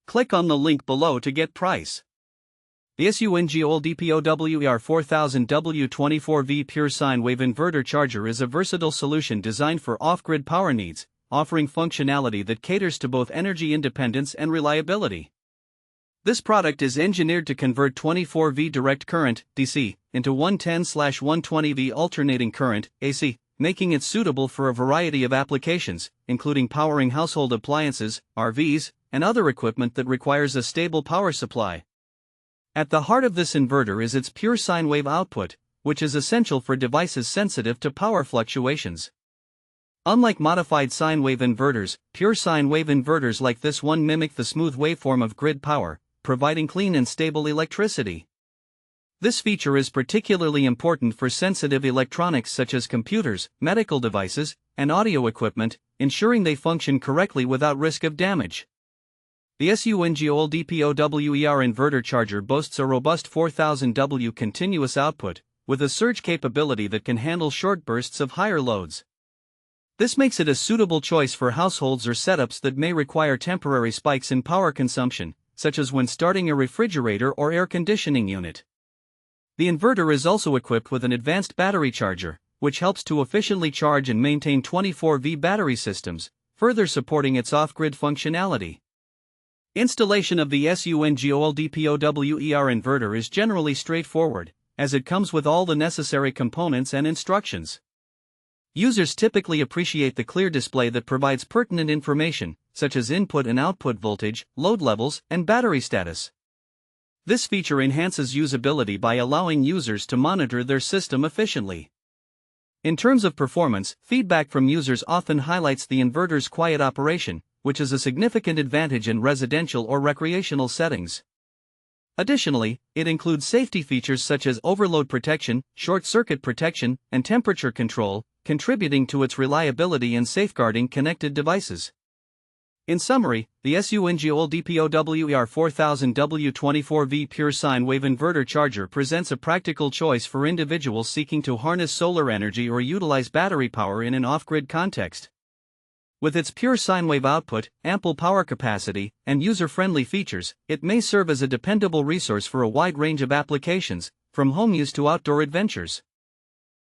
Click on the link below to get price. The SUNGOLDPOWER 4000W 24V pure sine wave inverter charger is a versatile solution designed for off-grid power needs, offering functionality that caters to both energy independence and reliability. This product is engineered to convert 24V direct current, DC, into 110/120V alternating current, AC, making it suitable for a variety of applications, including powering household appliances, RVs, and other equipment that requires a stable power supply. At the heart of this inverter is its pure sine wave output, which is essential for devices sensitive to power fluctuations. Unlike modified sine wave inverters, pure sine wave inverters like this one mimic the smooth waveform of grid power, providing clean and stable electricity. This feature is particularly important for sensitive electronics such as computers, medical devices, and audio equipment, ensuring they function correctly without risk of damage. The SUNGOLDPOWER inverter charger boasts a robust 4000W continuous output, with a surge capability that can handle short bursts of higher loads. This makes it a suitable choice for households or setups that may require temporary spikes in power consumption, such as when starting a refrigerator or air conditioning unit. The inverter is also equipped with an advanced battery charger, which helps to efficiently charge and maintain 24V battery systems, further supporting its off-grid functionality. Installation of the SUNGOLDPOWER inverter is generally straightforward, as it comes with all the necessary components and instructions. Users typically appreciate the clear display that provides pertinent information, such as input and output voltage, load levels, and battery status. This feature enhances usability by allowing users to monitor their system efficiently. In terms of performance, feedback from users often highlights the inverter's quiet operation, which is a significant advantage in residential or recreational settings. Additionally, it includes safety features such as overload protection, short-circuit protection, and temperature control, contributing to its reliability and safeguarding connected devices. In summary, the SUNGOLDPOWER 4000W 24V pure sine wave inverter charger presents a practical choice for individuals seeking to harness solar energy or utilize battery power in an off-grid context. With its pure sine wave output, ample power capacity, and user-friendly features, it may serve as a dependable resource for a wide range of applications, from home use to outdoor adventures.